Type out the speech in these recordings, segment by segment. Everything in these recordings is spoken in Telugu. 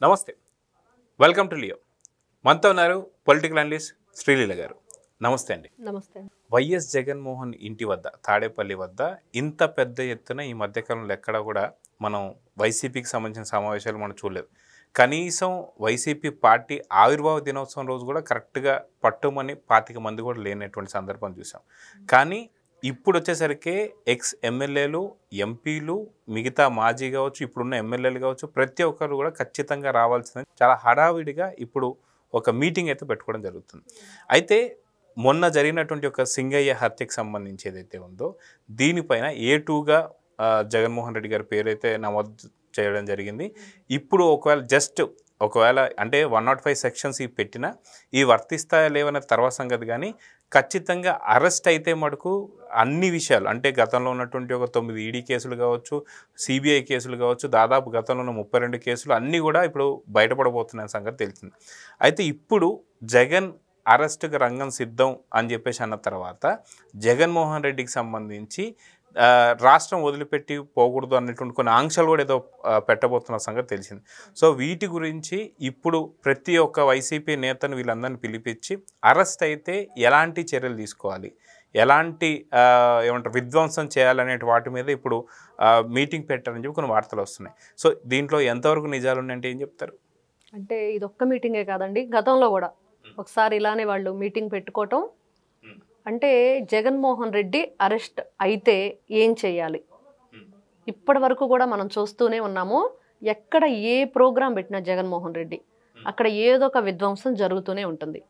నమస్తే, వెల్కమ్ టు లియో. మనతో ఉన్నారు పొలిటికల్ అనలిస్ట్ శ్రీలీల గారు. నమస్తే అండి. నమస్తే. వైఎస్ జగన్మోహన్ ఇంటి వద్ద, తాడేపల్లి వద్ద ఇంత పెద్ద ఎత్తున ఈ మధ్యకాలంలో ఎక్కడ కూడా మనం వైసీపీకి సంబంధించిన సమావేశాలు మనం చూడలేదు. కనీసం వైసీపీ పార్టీ ఆవిర్భావ దినోత్సవం రోజు కూడా కరెక్ట్గా పట్టుమని 25 మంది కూడా లేనటువంటి సందర్భం చూసాం. కానీ ఇప్పుడు వచ్చేసరికి ఎక్స్ ఎమ్మెల్యేలు, ఎంపీలు, మిగతా మాజీ కావచ్చు, ఇప్పుడున్న ఎమ్మెల్యేలు కావచ్చు, ప్రతి ఒక్కరు కూడా ఖచ్చితంగా రావాల్సిందని చాలా హడావిడిగా ఇప్పుడు ఒక మీటింగ్ అయితే పెట్టుకోవడం జరుగుతుంది. అయితే మొన్న జరిగినటువంటి ఒక సింగయ్య హత్యకు సంబంధించి ఏదైతే ఉందో దీనిపైన A2గా జగన్మోహన్ రెడ్డి గారి పేరైతే నమోదు చేయడం జరిగింది. ఇప్పుడు ఒకవేళ అంటే 105 సెక్షన్స్ ఈ పెట్టినా ఈ వర్తిస్తాయా లేవన్న తర్వాత సంగతి. కానీ ఖచ్చితంగా అరెస్ట్ అయితే మటుకు అన్ని విషయాలు, అంటే గతంలో ఉన్నటువంటి ఒక 9 ఈడీ కేసులు కావచ్చు, సిబిఐ కేసులు కావచ్చు, దాదాపు గతంలో ఉన్న 32 కేసులు అన్నీ కూడా ఇప్పుడు బయటపడబోతున్న సంగతి తెలిసింది. అయితే ఇప్పుడు జగన్ అరెస్ట్కి రంగం సిద్ధం అని చెప్పేసి అన్న తర్వాత జగన్మోహన్ రెడ్డికి సంబంధించి రాష్ట్రం వదిలిపెట్టి పోకూడదు అన్నటువంటి కొన్ని ఆంక్షలు కూడా ఏదో పెట్టబోతున్న సంగతి తెలిసింది. సో వీటి గురించి ఇప్పుడు ప్రతి ఒక్క వైసీపీ నేతను వీళ్ళందరినీ పిలిపించి అరెస్ట్ అయితే ఎలాంటి చర్యలు తీసుకోవాలి, ఎలాంటి విధ్వంసం చేయాలనే వాటి మీద ఇప్పుడు మీటింగ్ పెట్టారని చెప్పి కొన్ని వార్తలు వస్తున్నాయి. సో దీంట్లో ఎంతవరకు నిజాలు ఉన్నాయంటే ఏం చెప్తారు? అంటే ఇది ఒక్క మీటింగే కాదండి, గతంలో కూడా ఒకసారి ఇలానే వాళ్ళు మీటింగ్ పెట్టుకోవటం. అంటే జగన్మోహన్ రెడ్డి అరెస్ట్ అయితే ఏం చేయాలి, ఇప్పటి వరకు కూడా మనం చూస్తూనే ఉన్నాము. ఎక్కడ ఏ ప్రోగ్రాం పెట్టినా జగన్మోహన్ రెడ్డి అక్కడ ఏదో ఒక విధ్వంసం జరుగుతూనే ఉంటుంది.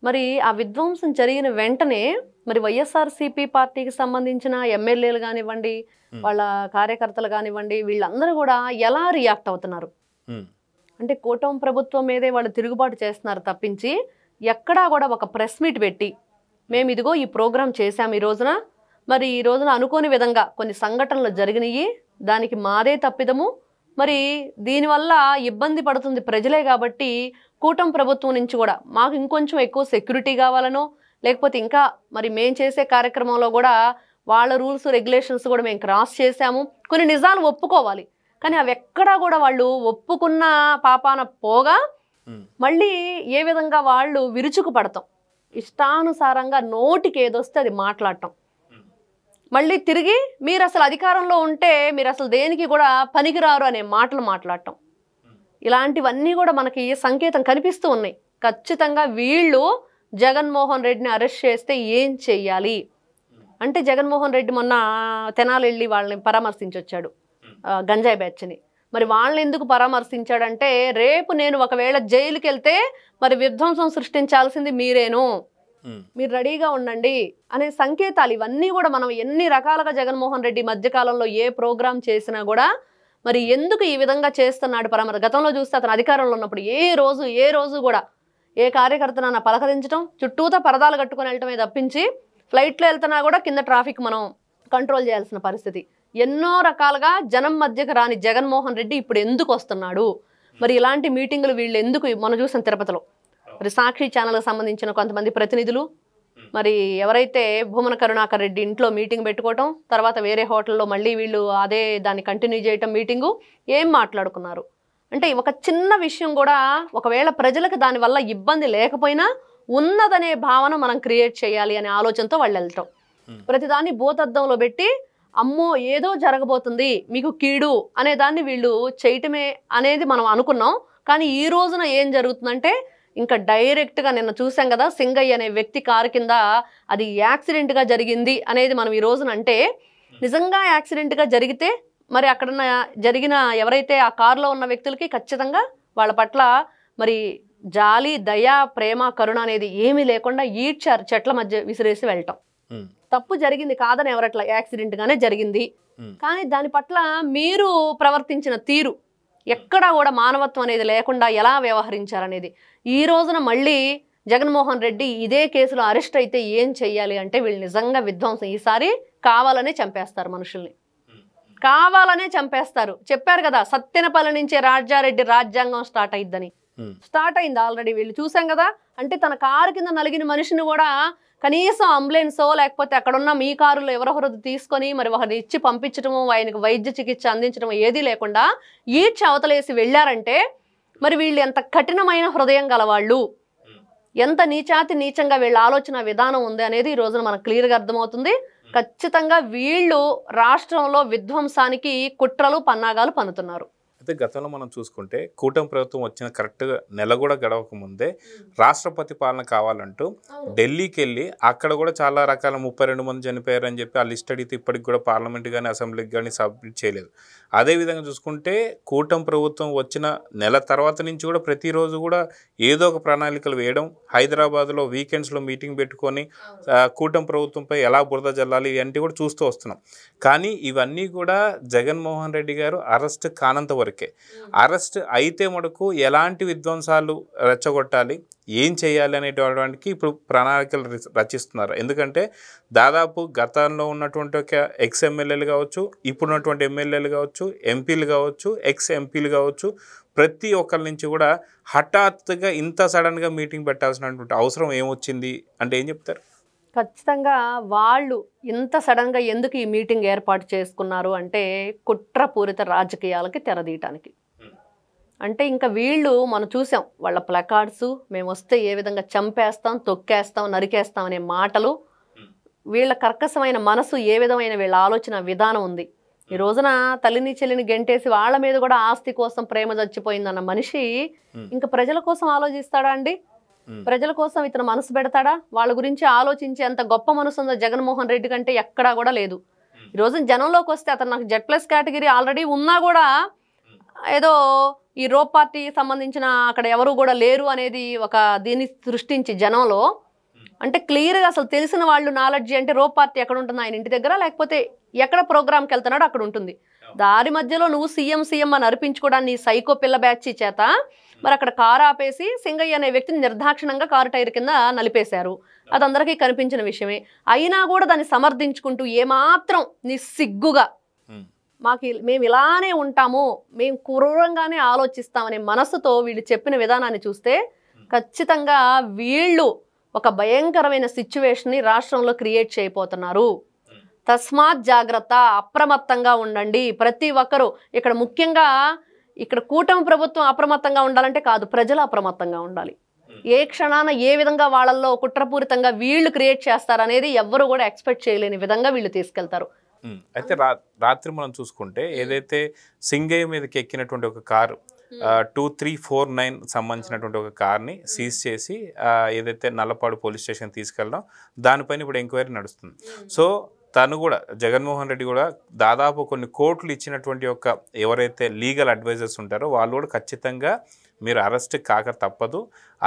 మరి ఆ విధ్వంసం జరిగిన వెంటనే మరి వైఎస్ఆర్సీపీ పార్టీకి సంబంధించిన ఎమ్మెల్యేలు కానివ్వండి, వాళ్ళ కార్యకర్తలు కానివ్వండి, వీళ్ళందరూ కూడా ఎలా రియాక్ట్ అవుతున్నారు అంటే కూటమి ప్రభుత్వం మీదే వాళ్ళు తిరుగుబాటు చేస్తున్నారు తప్పించి ఎక్కడా కూడా ఒక ప్రెస్ మీట్ పెట్టి మేము ఇదిగో ఈ ప్రోగ్రాం చేశాము ఈ రోజున, మరి ఈ రోజున అనుకోని విధంగా కొన్ని సంఘటనలు జరిగినాయి, దానికి మాదే తప్పిదము, మరి దీనివల్ల ఇబ్బంది పడుతుంది ప్రజలే కాబట్టి కూటమి ప్రభుత్వం నుంచి కూడా మాకు ఇంకొంచెం ఎక్కువ సెక్యూరిటీ కావాలనో, లేకపోతే ఇంకా మరి మేము చేసే కార్యక్రమంలో కూడా వాళ్ళ రూల్స్ రెగ్యులేషన్స్ కూడా మేము క్రాస్ చేశాము, కొన్ని నిజాలు ఒప్పుకోవాలి. కానీ అవి ఎక్కడా కూడా వాళ్ళు ఒప్పుకున్న పాపాన పోగా మళ్ళీ ఏ విధంగా వాళ్ళు విరుచుకు పడతాం, ఇష్టానుసారంగా నోటికి ఏదొస్తే అది మాట్లాడటం, మళ్ళీ తిరిగి మీరు అసలు అధికారంలో ఉంటే మీరు అసలు దేనికి కూడా పనికిరారు అనే మాటలు మాట్లాడటం, ఇలాంటివన్నీ కూడా మనకి సంకేతం కనిపిస్తూ ఉన్నాయి. ఖచ్చితంగా వీళ్ళు జగన్మోహన్ రెడ్డిని అరెస్ట్ చేస్తే ఏం చెయ్యాలి అంటే, జగన్మోహన్ రెడ్డి మొన్న తెనాలి వెళ్ళి వాళ్ళని పరామర్శించి వచ్చాడు, గంజాయి బ్యాచ్ని. మరి వాళ్ళని ఎందుకు పరామర్శించాడంటే, రేపు నేను ఒకవేళ జైలుకి వెళ్తే మరి విధ్వంసం సృష్టించాల్సింది మీరేను, మీరు రెడీగా ఉండండి అనే సంకేతాలు. ఇవన్నీ కూడా మనం ఎన్ని రకాలుగా జగన్మోహన్ రెడ్డి మధ్యకాలంలో ఏ ప్రోగ్రాం చేసినా కూడా మరి ఎందుకు ఈ విధంగా చేస్తున్నాడు పరామర్శ. గతంలో చూస్తే అతను అధికారంలో ఉన్నప్పుడు ఏ రోజు కూడా ఏ కార్యకర్తనన్నా పలకరించడం, చుట్టూతో పరదాలు కట్టుకొని వెళ్ళటమే తప్పించి ఫ్లైట్లో వెళ్తున్నా కూడా కింద ట్రాఫిక్ మనం కంట్రోల్ చేయాల్సిన పరిస్థితి. ఎన్నో రకాలుగా జనం మధ్యకు రాని జగన్మోహన్ రెడ్డి ఇప్పుడు ఎందుకు వస్తున్నాడు, మరి ఇలాంటి మీటింగులు వీళ్ళు ఎందుకు? మనం చూసిన తిరుపతిలో మరి సాక్షి ఛానల్కి సంబంధించిన కొంతమంది ప్రతినిధులు మరి ఎవరైతే భూమన కరుణాకర్ రెడ్డి ఇంట్లో మీటింగ్ పెట్టుకోవటం, తర్వాత వేరే హోటల్లో మళ్ళీ వీళ్ళు అదే దాన్ని కంటిన్యూ చేయటం మీటింగు, ఏం మాట్లాడుకున్నారు అంటే ఒక చిన్న విషయం కూడా ఒకవేళ ప్రజలకు దానివల్ల ఇబ్బంది లేకపోయినా ఉన్నదనే భావన మనం క్రియేట్ చేయాలి అనే ఆలోచనతో వాళ్ళు వెళ్తాం. ప్రతిదాన్ని భూతద్దంలో పెట్టి అమ్మో ఏదో జరగబోతుంది మీకు కీడు అనే దాన్ని వీళ్ళు చేయటమే అనేది మనం అనుకున్నాం. కానీ ఈ రోజున ఏం జరుగుతుందంటే ఇంకా డైరెక్ట్గా నిన్న చూసాం కదా, సింగయ్య అనే వ్యక్తి కారు కింద అది యాక్సిడెంట్గా జరిగింది అనేది మనం ఈ రోజున అంటే, నిజంగా యాక్సిడెంట్గా జరిగితే మరి అక్కడ జరిగిన ఎవరైతే ఆ కారులో ఉన్న వ్యక్తులకి ఖచ్చితంగా వాళ్ళ పట్ల మరి జాలి, దయ, ప్రేమ, కరుణ అనేది ఏమీ లేకుండా ఈడ్చారు, చెట్ల మధ్య విసిరేసి వెళ్ళటం. తప్పు జరిగింది కాదని ఎవరట్లా, యాక్సిడెంట్గానే జరిగింది. కానీ దాని పట్ల మీరు ప్రవర్తించిన తీరు ఎక్కడా కూడా మానవత్వం అనేది లేకుండా ఎలా వ్యవహరించారనేది. ఈ రోజున మళ్ళీ జగన్మోహన్ రెడ్డి ఇదే కేసులో అరెస్ట్ అయితే ఏం చెయ్యాలి అంటే, వీళ్ళు నిజంగా విధ్వంసం ఈసారి కావాలనే చంపేస్తారు, మనుషుల్ని కావాలనే చంపేస్తారు. చెప్పారు కదా, సత్తెనపల్లి నుంచే రాజారెడ్డి రాజ్యాంగం స్టార్ట్ అయిద్దని. స్టార్ట్ అయింది ఆల్రెడీ. వీళ్ళు చూసాం కదా, అంటే తన కారు కింద నలిగిన మనిషిని కూడా కనీసం అంబులెన్సో లేకపోతే అక్కడున్న మీ కారులో ఎవరొకరు తీసుకొని మరి ఒకరిని ఇచ్చి పంపించడము, ఆయనకు వైద్య చికిత్స అందించడం ఏదీ లేకుండా ఈడ్చి అవతలేసి వెళ్ళారంటే మరి వీళ్ళు ఎంత కఠినమైన హృదయం గలవాళ్ళు, ఎంత నీచంగా వీళ్ళ ఆలోచన విధానం ఉంది అనేది ఈ రోజున మనకు క్లియర్గా అర్థమవుతుంది. ఖచ్చితంగా వీళ్ళు రాష్ట్రంలో విధ్వంసానికి కుట్రలు పన్నాగాలు పన్నుతున్నారు. అయితే గతంలో మనం చూసుకుంటే కూటమి ప్రభుత్వం వచ్చిన కరెక్ట్గా నెల కూడా గడవక ముందే రాష్ట్రపతి పాలన కావాలంటూ ఢిల్లీకి వెళ్ళి అక్కడ కూడా చాలా రకాల 32 మంది చనిపోయారని చెప్పి ఆ లిస్ట్ అడిగితే ఇప్పటికి కూడా పార్లమెంట్ కానీ అసెంబ్లీకి కానీ సబ్మిట్ చేయలేదు. అదేవిధంగా చూసుకుంటే కూటమి ప్రభుత్వం వచ్చిన నెల తర్వాత నుంచి కూడా ప్రతిరోజు కూడా ఏదో ఒక ప్రణాళికలు వేయడం, హైదరాబాద్లో వీకెండ్స్లో మీటింగ్ పెట్టుకొని కూటమి ప్రభుత్వంపై ఎలా బురద జల్లాలి ఇవన్నీ కూడా చూస్తూ వస్తున్నాం. కానీ ఇవన్నీ కూడా జగన్మోహన్ రెడ్డి గారు అరెస్ట్ కానంత వరకే. అరెస్ట్ అయితే మటుకు ఎలాంటి విధ్వంసాలు రెచ్చగొట్టాలి, ఏం చేయాలి అనేటువంటి ఇప్పుడు ప్రణాళికలు రచిస్తున్నారు. ఎందుకంటే దాదాపు గతంలో ఉన్నటువంటి ఒక ఎక్స్ ఎమ్మెల్యేలు కావచ్చు, ఇప్పుడున్నటువంటి ఎమ్మెల్యేలు కావచ్చు, ఎంపీలు కావచ్చు, ఎక్స్ ఎంపీలు కావచ్చు, ప్రతి ఒక్కరి నుంచి కూడా హఠాత్తుగా ఇంత సడన్గా మీటింగ్ పెట్టాల్సినటువంటి అవసరం ఏమొచ్చింది అంటే ఏం చెప్తారు? ఖచ్చితంగా వాళ్ళు ఇంత సడన్గా ఎందుకు ఈ మీటింగ్ ఏర్పాటు చేసుకున్నారు అంటే కుట్రపూరిత రాజకీయాలకి తెరదీయటానికి. అంటే ఇంకా వీళ్ళు మనం చూసాం వాళ్ళ ప్లకార్డ్స్, మేము వస్తే ఏ విధంగా చంపేస్తాం, తొక్కేస్తాం, నరికేస్తాం అనే మాటలు, వీళ్ళ కర్కశమైన మనసు, ఏ విధమైన వీళ్ళ ఆలోచన విధానం ఉంది. ఈ రోజున తల్లిని చెల్లిని గెంటేసి వాళ్ళ మీద కూడా ఆస్తి కోసం ప్రేమ చచ్చిపోయిందన్న మనిషి ఇంకా ప్రజల కోసం ఆలోచిస్తాడా అండి? ప్రజల కోసం ఇతను మనసు పెడతాడా? వాళ్ళ గురించి ఆలోచించే అంత గొప్ప మనసు ఉందో జగన్మోహన్ రెడ్డి కంటే ఎక్కడా కూడా లేదు. ఈ రోజున జనంలోకి వస్తే అతను నాకు Z+ కేటగిరీ ఆల్రెడీ ఉన్నా కూడా ఏదో ఈ రో పార్టీ సంబంధించిన అక్కడ ఎవరు కూడా లేరు అనేది ఒక దీన్ని సృష్టించి జనంలో, అంటే క్లియర్గా అసలు తెలిసిన వాళ్ళు నాలెడ్జి అంటే రో పార్టీ ఎక్కడ ఉంటుంది, ఆయన ఇంటి దగ్గర లేకపోతే ఎక్కడ ప్రోగ్రామ్కి వెళ్తున్నాడో అక్కడ ఉంటుంది. దారి మధ్యలో నువ్వు సీఎం అని అనిపించుకోవడానికి నీ సైకో పిల్ల బ్యాచ్ చేత మరి అక్కడ కారు ఆపేసి సింగయ్య అనే వ్యక్తిని నిర్దాక్షిణంగా కారు టైర్ కింద నలిపేశారు. అది అందరికీ కనిపించిన విషయమే. అయినా కూడా దాన్ని సమర్థించుకుంటూ ఏమాత్రం నిస్సిగ్గుగా మేము ఇలానే ఉంటాము, మేము క్రూరంగానే ఆలోచిస్తామనే మనసుతో వీళ్ళు చెప్పిన విధానాన్ని చూస్తే ఖచ్చితంగా వీళ్ళు ఒక భయంకరమైన సిచ్యువేషన్ని రాష్ట్రంలో క్రియేట్ చేయబోతున్నారు. తస్మాత్ జాగ్రత్త, అప్రమత్తంగా ఉండండి ప్రతి ఒక్కరూ. ఇక్కడ ముఖ్యంగా ఇక్కడ కూటమి ప్రభుత్వం అప్రమత్తంగా ఉండాలంటే కాదు, ప్రజలు అప్రమత్తంగా ఉండాలి. ఏ క్షణాన ఏ విధంగా వాళ్ళల్లో కుట్రపూరితంగా వీళ్ళు క్రియేట్ చేస్తారనేది ఎవ్వరు కూడా ఎక్స్పెక్ట్ చేయలేని విధంగా వీళ్ళు తీసుకెళ్తారు. అయితే రాత్రి మనం చూసుకుంటే ఏదైతే సింగయ్య మీదకి ఎక్కినటువంటి ఒక కారు 2349 సంబంధించినటువంటి ఒక కార్ని సీజ్ చేసి ఏదైతే నల్లపాడు పోలీస్ స్టేషన్ తీసుకెళ్ళడం, దానిపైన ఇప్పుడు ఎంక్వైరీ నడుస్తుంది. సో తను కూడా జగన్మోహన్ రెడ్డి కూడా దాదాపు కొన్ని కోట్లు ఇచ్చినటువంటి ఒక ఎవరైతే లీగల్ అడ్వైజర్స్ ఉంటారో వాళ్ళు కూడా ఖచ్చితంగా మీరు అరెస్ట్ కాక తప్పదు,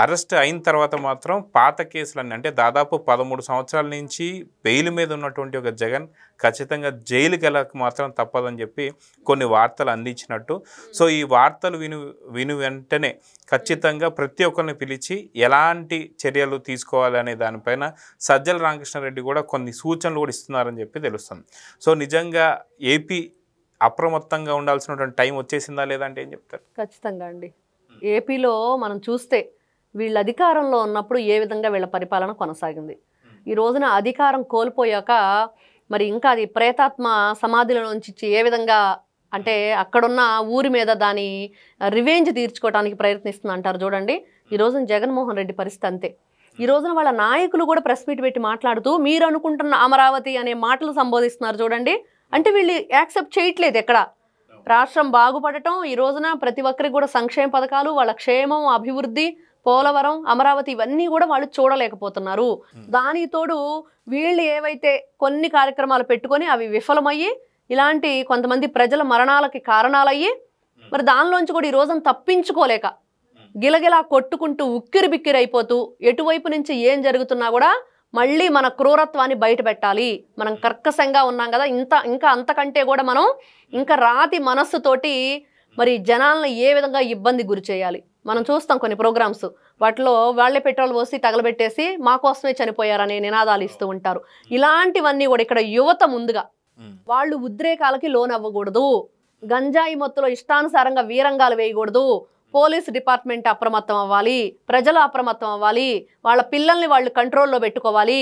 అరెస్ట్ అయిన తర్వాత మాత్రం పాత కేసులన్నీ అంటే దాదాపు 13 సంవత్సరాల నుంచి బెయిల్ మీద ఉన్నటువంటి ఒక జగన్ ఖచ్చితంగా జైలుకి వెళ్ళక మాత్రం తప్పదని చెప్పి కొన్ని వార్తలు అందించినట్టు. సో ఈ వార్తలు విను వెంటనే ఖచ్చితంగా ప్రతి ఒక్కరిని పిలిచి ఎలాంటి చర్యలు తీసుకోవాలనే దానిపైన సజ్జల రామకృష్ణారెడ్డి కూడా కొన్ని సూచనలు కూడా ఇస్తున్నారని చెప్పి తెలుస్తుంది. సో నిజంగా ఏపీ అప్రమత్తంగా ఉండాల్సినటువంటి టైం వచ్చేసిందా లేదంటే ఏం చెప్తారు? ఖచ్చితంగా అండి. ఏపీలో మనం చూస్తే వీళ్ళ అధికారంలో ఉన్నప్పుడు ఏ విధంగా వీళ్ళ పరిపాలన కొనసాగింది, ఈ రోజున అధికారం కోల్పోయాక మరి ఇంకా అది ప్రేతాత్మ సమాధిలో నుంచి ఏ విధంగా అంటే అక్కడున్న ఊరి మీద దాని రివెంజ్ తీర్చుకోవడానికి ప్రయత్నిస్తుంది అంటారు చూడండి. ఈ రోజున జగన్మోహన్ రెడ్డి పరిస్థితి అంతే. ఈ రోజున వాళ్ళ నాయకులు కూడా ప్రెస్ మీట్ పెట్టి మాట్లాడుతూ మీరు అనుకుంటున్న అమరావతి అనే మాటలు సంబోధిస్తున్నారు చూడండి. అంటే వీళ్ళు యాక్సెప్ట్ చేయట్లేదు ఎక్కడ రాష్ట్రం బాగుపడటం. ఈ రోజున ప్రతి ఒక్కరికి కూడా సంక్షేమ పథకాలు, వాళ్ళ క్షేమం, అభివృద్ధి, పోలవరం, అమరావతి ఇవన్నీ కూడా వాళ్ళు చూడలేకపోతున్నారు. దానికి తోడు వీళ్ళు ఏవైతే కొన్ని కార్యక్రమాలు పెట్టుకొని అవి విఫలమయ్యి ఇలాంటి కొంతమంది ప్రజల మరణాలకి కారణాలయ్యి మరి దానిలోంచి కూడా ఈ రోజున తప్పించుకోలేక గిలగిలా కొట్టుకుంటూ ఉక్కిరి బిక్కిరి అయిపోతూ ఎటువైపు నుంచి ఏం జరుగుతున్నా కూడా మళ్ళీ మన క్రూరత్వాన్ని బయట పెట్టాలి, మనం కర్కశంగా ఉన్నాం కదా, ఇంకా అంతకంటే కూడా మనం ఇంకా రాతి మనస్సుతోటి మరి జనాలను ఏ విధంగా ఇబ్బంది గురి చేయాలి. మనం చూస్తాం కొన్ని ప్రోగ్రామ్స్, వాటిలో వాళ్ళే పెట్రోల్ పోసి తగలబెట్టేసి మా కోసమే చనిపోయారనే నినాదాలు ఇస్తూ ఉంటారు. ఇలాంటివన్నీ కూడా ఇక్కడ యువత ముందుగా వాళ్ళు ఉద్రేకాలకి లోనవ్వకూడదు, గంజాయి మత్తులో ఇష్టానుసారంగా వీరంగాలు వేయకూడదు, పోలీస్ డిపార్ట్మెంట్ అప్రమత్తం అవ్వాలి, ప్రజలు అప్రమత్తం అవ్వాలి, వాళ్ళ పిల్లల్ని వాళ్ళు కంట్రోల్లో పెట్టుకోవాలి.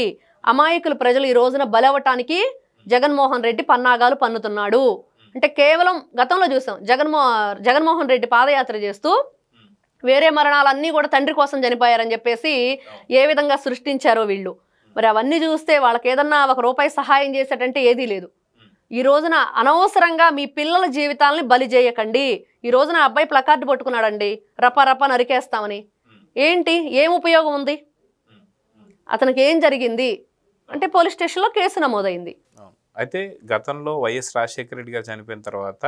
అమాయకులు ప్రజలు ఈ రోజున బలవటానికి జగన్మోహన్ రెడ్డి పన్నాగాలు పన్నుతున్నాడు. అంటే కేవలం గతంలో చూసాం జగన్మోహన్ రెడ్డి పాదయాత్ర చేస్తూ వేరే మరణాలన్నీ కూడా తండ్రి కోసం చనిపోయారని చెప్పేసి ఏ విధంగా సృష్టించారో వీళ్ళు. మరి అవన్నీ చూస్తే వాళ్ళకి ఏదన్నా ₹1 సహాయం చేసేటంటే ఏదీ లేదు. ఈ రోజున అనవసరంగా మీ పిల్లల జీవితాలని బలి చేయకండి. ఈ రోజున అబ్బాయి ప్లకార్డు పట్టుకున్నాడండి, రప రప నరికేస్తామని. ఏంటి, ఏం ఉపయోగం ఉంది? అతనికి ఏం జరిగింది అంటే పోలీస్ స్టేషన్లో కేసు నమోదైంది. అయితే గతంలో వైఎస్ రాజశేఖర రెడ్డి గారు చనిపోయిన తర్వాత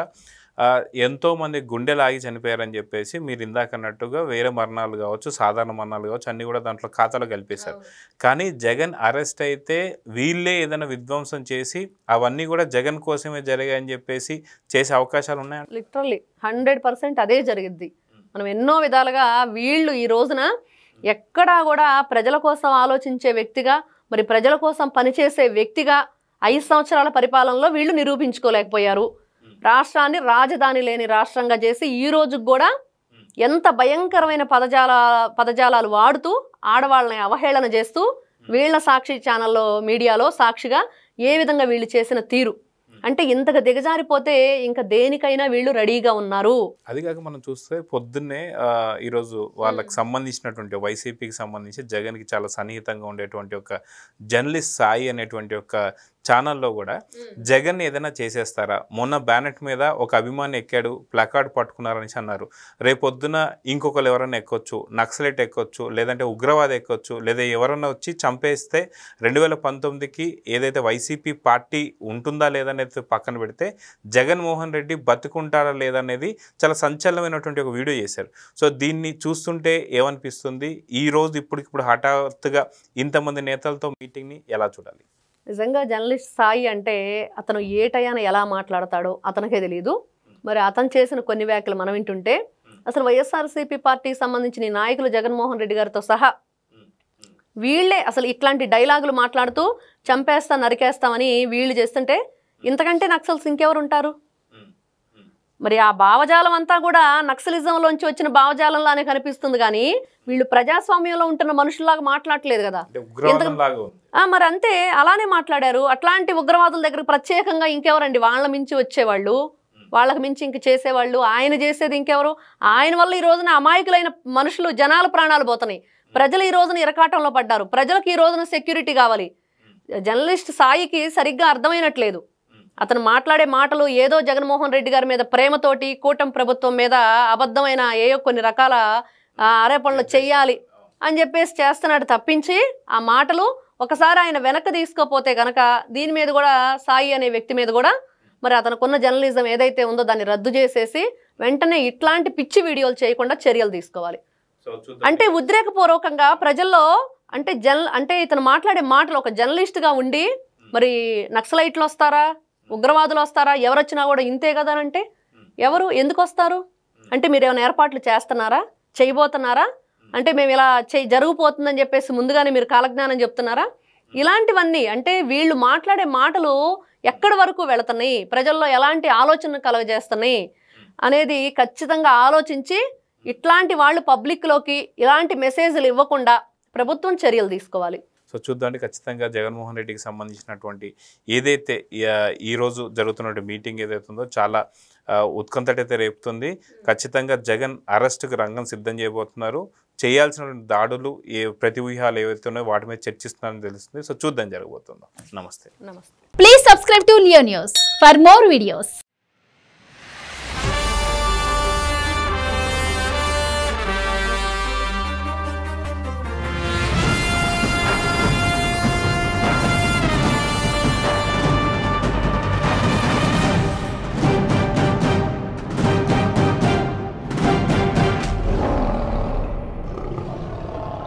ఎంతోమంది గుండెలాగి చనిపోయారని చెప్పేసి మీరు ఇందాక అన్నట్టుగా వేరే మరణాలు కావచ్చు, సాధారణ మరణాలు కావచ్చు, అన్నీ కూడా దాంట్లో ఖాతాలో కలిపేశారు. కానీ జగన్ అరెస్ట్ అయితే వీళ్ళే ఏదైనా విధ్వంసం చేసి అవన్నీ కూడా జగన్ కోసమే జరిగాయని చెప్పేసి చేసే అవకాశాలు ఉన్నాయా? లిటరల్లీ 100% అదే జరిగింది. మనం ఎన్నో విధాలుగా వీళ్ళు ఈ రోజున ఎక్కడా కూడా ప్రజల కోసం ఆలోచించే వ్యక్తిగా, మరి ప్రజల కోసం పనిచేసే వ్యక్తిగా 5 సంవత్సరాల పరిపాలనలో వీళ్ళు నిరూపించుకోలేకపోయారు. రాష్ట్రాన్ని రాజధాని లేని రాష్ట్రంగా చేసి ఈ రోజుకు కూడా ఎంత భయంకరమైన పదజాలాలు వాడుతూ ఆడవాళ్ళని అవహేళన చేస్తూ వీళ్ళ సాక్షి ఛానల్లో మీడియాలో సాక్షిగా ఏ విధంగా వీళ్ళు చేసిన తీరు అంటే ఇంతగా దిగజారిపోతే ఇంకా దేనికైనా వీళ్ళు రెడీగా ఉన్నారు. అది కాక మనం చూస్తే పొద్దున్నే ఈరోజు వాళ్ళకి సంబంధించినటువంటి వైసీపీకి సంబంధించి జగన్కి చాలా సన్నిహితంగా ఉండేటువంటి ఒక జర్నలిస్ట్ సాయి అనేటువంటి ఒక ఛానల్లో కూడా జగన్ ఏదైనా చేసేస్తారా, మొన్న బ్యానెట్ మీద ఒక అభిమాని ఎక్కాడు, ప్లకార్డ్ పట్టుకున్నారని అన్నారు. రేపొద్దున ఇంకొకరు ఎవరైనా ఎక్కొచ్చు, నక్సలైట్ ఎక్కొచ్చు, లేదంటే ఉగ్రవాది ఎక్కొచ్చు, లేదా ఎవరన్నా వచ్చి చంపేస్తే 2019కి ఏదైతే వైసీపీ పార్టీ ఉంటుందా లేదనేది పక్కన పెడితే జగన్మోహన్ రెడ్డి బతుకుంటారా లేదనేది చాలా సంచలనమైనటువంటి ఒక వీడియో చేశారు. సో దీన్ని చూస్తుంటే ఏమనిపిస్తుంది, ఈ రోజు ఇప్పుడు హఠాత్తుగా ఇంతమంది నేతలతో మీటింగ్ని ఎలా చూడాలి? నిజంగా జర్నలిస్ట్ సాయి అంటే అతను ఏ టయాన ఎలా మాట్లాడతాడో అతనికే తెలియదు. మరి అతను చేసిన కొన్ని వ్యాఖ్యలు మనం వింటుంటే అసలు వైఎస్ఆర్సీపీ పార్టీకి సంబంధించిన నాయకులు జగన్మోహన్ రెడ్డి గారితో సహా వీళ్ళే అసలు ఇట్లాంటి డైలాగులు మాట్లాడుతూ చంపేస్తా నరికేస్తామని వీళ్ళు చేస్తుంటే ఇంతకంటే నక్సల్స్ ఇంకెవరు ఉంటారు? మరి ఆ భావజాలం అంతా కూడా నక్సలిజంలోంచి వచ్చిన భావజాలంలానే కనిపిస్తుంది కానీ వీళ్ళు ప్రజాస్వామ్యంలో ఉంటున్న మనుషుల్లాగా మాట్లాడలేదు కదా. మరి అంతే అలానే మాట్లాడారు. అట్లాంటి ఉగ్రవాదుల దగ్గర ప్రత్యేకంగా ఇంకెవరండి వాళ్ళ మించి వచ్చేవాళ్ళు, వాళ్ళకి మించి ఇంక చేసేవాళ్ళు? ఆయన చేసేది ఇంకెవరు? ఆయన వల్ల ఈ రోజున అమాయకులైన మనుషులు, జనాల ప్రాణాలు పోతున్నాయి. ప్రజలు ఈ రోజున ఇరకాటంలో పడ్డారు. ప్రజలకు ఈ రోజున సెక్యూరిటీ కావాలి. జర్నలిస్ట్ సాయికి సరిగ్గా అర్థమైనట్లేదు. అతను మాట్లాడే మాటలు ఏదో జగన్మోహన్ రెడ్డి గారి మీద ప్రేమతోటి, కూటమి ప్రభుత్వం మీద అబద్ధమైన ఏయో కొన్ని రకాల ఆరోపణలు చెయ్యాలి అని చెప్పేసి చేస్తున్నాడు తప్పించి ఆ మాటలు ఒకసారి ఆయన వెనక్కి తీసుకోపోతే కనుక దీని మీద కూడా సాయి అనే వ్యక్తి మీద కూడా మరి అతనుకున్న జర్నలిజం ఏదైతే ఉందో దాన్ని రద్దు చేసేసి వెంటనే ఇట్లాంటి పిచ్చి వీడియోలు చేయకుండా చర్యలు తీసుకోవాలి. అంటే ఉద్రేకపూర్వకంగా ప్రజల్లో అంటే ఇతను మాట్లాడే మాటలు ఒక జర్నలిస్ట్గా ఉండి మరి నక్సలైట్లు వస్తారా, ఉగ్రవాదులు వస్తారా, ఎవరు వచ్చినా కూడా ఇంతే కదా అంటే ఎవరు ఎందుకు వస్తారు? అంటే మీరు ఏమైనా ఏర్పాట్లు చేస్తున్నారా, చేయబోతున్నారా? అంటే మేము ఇలా జరిగిపోతుందని చెప్పేసి ముందుగానే మీరు కాలజ్ఞానం చెప్తున్నారా? ఇలాంటివన్నీ అంటే వీళ్ళు మాట్లాడే మాటలు ఎక్కడి వరకు వెళుతున్నాయి, ప్రజల్లో ఎలాంటి ఆలోచన కలుగజేస్తున్నాయి అనేది ఖచ్చితంగా ఆలోచించి ఇట్లాంటి వాళ్ళు పబ్లిక్లోకి ఇలాంటి మెసేజ్లు ఇవ్వకుండా ప్రభుత్వం చర్యలు తీసుకోవాలి. సో చూద్దామండి, ఖచ్చితంగా జగన్మోహన్ రెడ్డికి సంబంధించినటువంటి ఏదైతే ఈరోజు జరుగుతున్న మీటింగ్ ఏదైతే ఉందో చాలా ఉత్కంఠటైతే రేపుతుంది. ఖచ్చితంగా జగన్ అరెస్టుకు రంగం సిద్ధం చేయబోతున్నారు. చేయాల్సిన దాడులు ప్రతి వ్యూహాలు ఏవైతే ఉన్నాయో వాటి మీద చర్చిస్తున్నారని తెలుస్తుంది. సో చూద్దాం జరగబోతుందో. నమస్తే. Please subscribe to Leo news for more videos.